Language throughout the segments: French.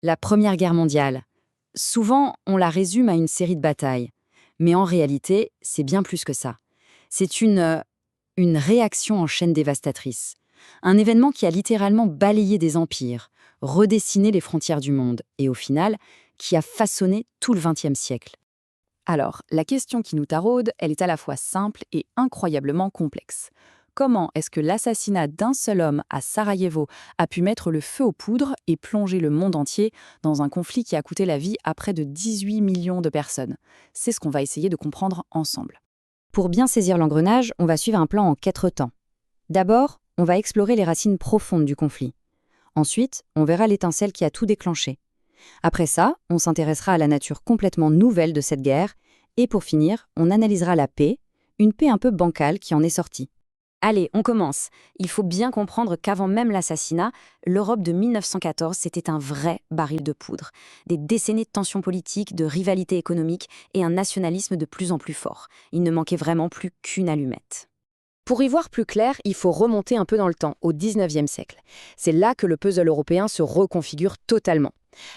La Première Guerre mondiale. Souvent, on la résume à une série de batailles. Mais en réalité, c'est bien plus que ça. C'est une réaction en chaîne dévastatrice. Un événement qui a littéralement balayé des empires, redessiné les frontières du monde et au final, qui a façonné tout le XXe siècle. Alors, la question qui nous taraude, elle est à la fois simple et incroyablement complexe. Comment est-ce que l'assassinat d'un seul homme à Sarajevo a pu mettre le feu aux poudres et plonger le monde entier dans un conflit qui a coûté la vie à près de 18 millions de personnes? C'est ce qu'on va essayer de comprendre ensemble. Pour bien saisir l'engrenage, on va suivre un plan en 4 temps. D'abord, on va explorer les racines profondes du conflit. Ensuite, on verra l'étincelle qui a tout déclenché. Après ça, on s'intéressera à la nature complètement nouvelle de cette guerre. Et pour finir, on analysera la paix, une paix un peu bancale qui en est sortie. Allez, on commence. Il faut bien comprendre qu'avant même l'assassinat, l'Europe de 1914, c'était un vrai baril de poudre. Des décennies de tensions politiques, de rivalités économiques et un nationalisme de plus en plus fort. Il ne manquait vraiment plus qu'une allumette. Pour y voir plus clair, il faut remonter un peu dans le temps, au XIXe siècle. C'est là que le puzzle européen se reconfigure totalement.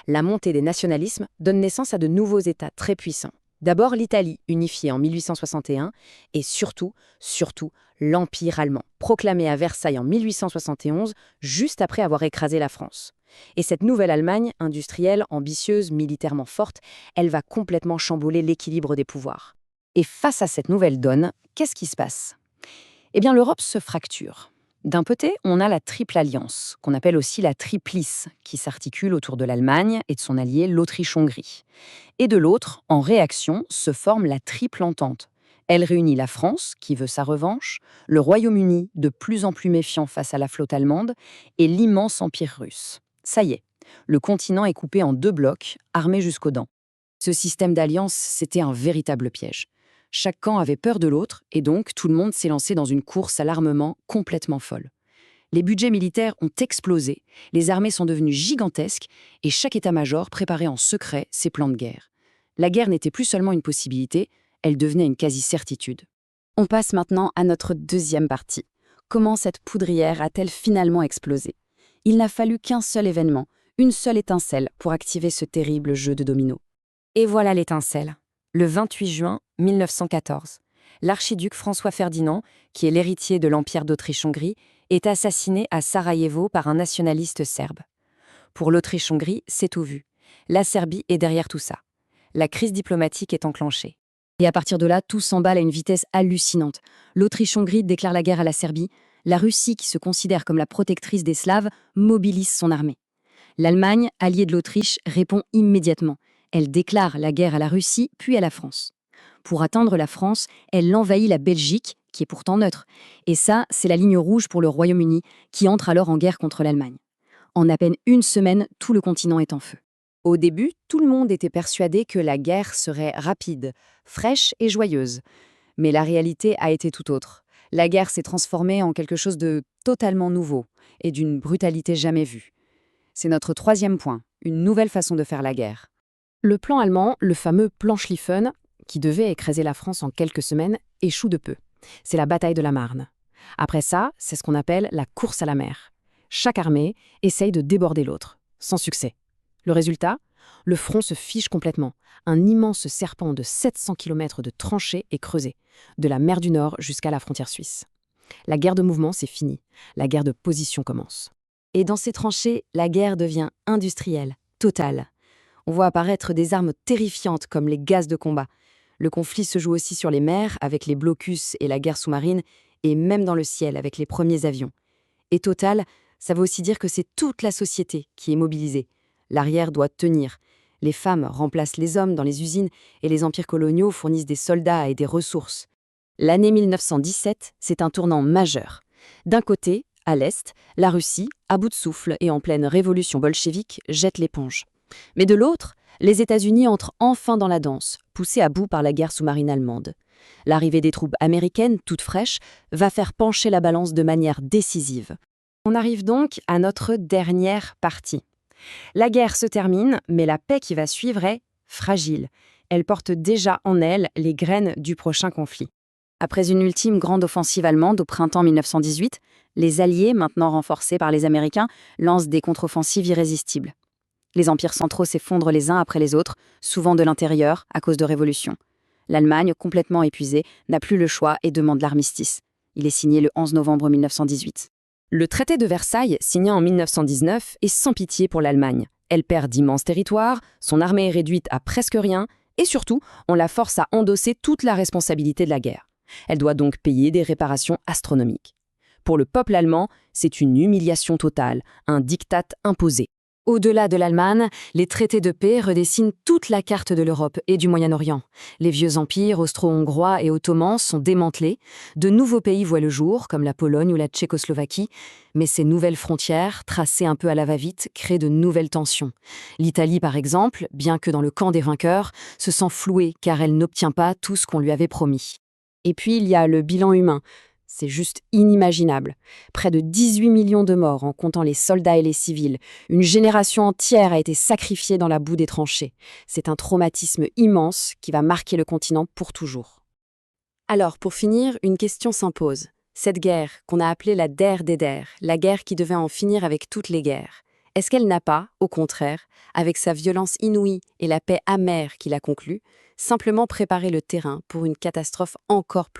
La montée des nationalismes donne naissance à de nouveaux États très puissants. D'abord l'Italie, unifiée en 1861, et surtout, l'Empire allemand, proclamé à Versailles en 1871, juste après avoir écrasé la France. Et cette nouvelle Allemagne, industrielle, ambitieuse, militairement forte, elle va complètement chambouler l'équilibre des pouvoirs. Et face à cette nouvelle donne, qu'est-ce qui se passe ? Eh bien, l'Europe se fracture. D'un côté, on a la Triple Alliance, qu'on appelle aussi la Triplice, qui s'articule autour de l'Allemagne et de son allié l'Autriche-Hongrie. Et de l'autre, en réaction, se forme la Triple Entente. Elle réunit la France, qui veut sa revanche, le Royaume-Uni, de plus en plus méfiant face à la flotte allemande, et l'immense empire russe. Ça y est, le continent est coupé en 2 blocs, armés jusqu'aux dents. Ce système d'alliance, c'était un véritable piège. Chaque camp avait peur de l'autre, et donc tout le monde s'est lancé dans une course à l'armement complètement folle. Les budgets militaires ont explosé, les armées sont devenues gigantesques, et chaque état-major préparait en secret ses plans de guerre. La guerre n'était plus seulement une possibilité, elle devenait une quasi-certitude. On passe maintenant à notre deuxième partie. Comment cette poudrière a-t-elle finalement explosé ? Il n'a fallu qu'un seul événement, une seule étincelle pour activer ce terrible jeu de dominos. Et voilà l'étincelle. Le 28 juin 1914, l'archiduc François Ferdinand, qui est l'héritier de l'Empire d'Autriche-Hongrie, est assassiné à Sarajevo par un nationaliste serbe. Pour l'Autriche-Hongrie, c'est tout vu. La Serbie est derrière tout ça. La crise diplomatique est enclenchée. Et à partir de là, tout s'emballe à une vitesse hallucinante. L'Autriche-Hongrie déclare la guerre à la Serbie. La Russie, qui se considère comme la protectrice des Slaves, mobilise son armée. L'Allemagne, alliée de l'Autriche, répond immédiatement. Elle déclare la guerre à la Russie, puis à la France. Pour atteindre la France, elle envahit la Belgique, qui est pourtant neutre. Et ça, c'est la ligne rouge pour le Royaume-Uni, qui entre alors en guerre contre l'Allemagne. En à peine une semaine, tout le continent est en feu. Au début, tout le monde était persuadé que la guerre serait rapide, fraîche et joyeuse. Mais la réalité a été tout autre. La guerre s'est transformée en quelque chose de totalement nouveau et d'une brutalité jamais vue. C'est notre troisième point, une nouvelle façon de faire la guerre. Le plan allemand, le fameux plan Schlieffen, qui devait écraser la France en quelques semaines, échoue de peu. C'est la bataille de la Marne. Après ça, c'est ce qu'on appelle la course à la mer. Chaque armée essaye de déborder l'autre, sans succès. Le résultat ? Le front se fige complètement. Un immense serpent de 700 km de tranchées est creusé, de la mer du Nord jusqu'à la frontière suisse. La guerre de mouvement, c'est fini. La guerre de position commence. Et dans ces tranchées, la guerre devient industrielle, totale. On voit apparaître des armes terrifiantes comme les gaz de combat. Le conflit se joue aussi sur les mers avec les blocus et la guerre sous-marine, et même dans le ciel avec les premiers avions. Et total, ça veut aussi dire que c'est toute la société qui est mobilisée. L'arrière doit tenir. Les femmes remplacent les hommes dans les usines et les empires coloniaux fournissent des soldats et des ressources. L'année 1917, c'est un tournant majeur. D'un côté, à l'Est, la Russie, à bout de souffle et en pleine révolution bolchevique, jette l'éponge. Mais de l'autre, les États-Unis entrent enfin dans la danse, poussés à bout par la guerre sous-marine allemande. L'arrivée des troupes américaines, toutes fraîches, va faire pencher la balance de manière décisive. On arrive donc à notre dernière partie. La guerre se termine, mais la paix qui va suivre est fragile. Elle porte déjà en elle les graines du prochain conflit. Après une ultime grande offensive allemande au printemps 1918, les Alliés, maintenant renforcés par les Américains, lancent des contre-offensives irrésistibles. Les empires centraux s'effondrent les uns après les autres, souvent de l'intérieur, à cause de révolutions. L'Allemagne, complètement épuisée, n'a plus le choix et demande l'armistice. Il est signé le 11 novembre 1918. Le traité de Versailles, signé en 1919, est sans pitié pour l'Allemagne. Elle perd d'immenses territoires, son armée est réduite à presque rien, et surtout, on la force à endosser toute la responsabilité de la guerre. Elle doit donc payer des réparations astronomiques. Pour le peuple allemand, c'est une humiliation totale, un diktat imposé. Au-delà de l'Allemagne, les traités de paix redessinent toute la carte de l'Europe et du Moyen-Orient. Les vieux empires austro-hongrois et ottomans sont démantelés, de nouveaux pays voient le jour, comme la Pologne ou la Tchécoslovaquie, mais ces nouvelles frontières, tracées un peu à la va-vite, créent de nouvelles tensions. L'Italie, par exemple, bien que dans le camp des vainqueurs, se sent flouée car elle n'obtient pas tout ce qu'on lui avait promis. Et puis il y a le bilan humain. C'est juste inimaginable. Près de 18 millions de morts en comptant les soldats et les civils. Une génération entière a été sacrifiée dans la boue des tranchées. C'est un traumatisme immense qui va marquer le continent pour toujours. Alors, pour finir, une question s'impose. Cette guerre, qu'on a appelée la Der des Der, la guerre qui devait en finir avec toutes les guerres, est-ce qu'elle n'a pas, au contraire, avec sa violence inouïe et la paix amère qu'il a conclue, simplement préparé le terrain pour une catastrophe encore plus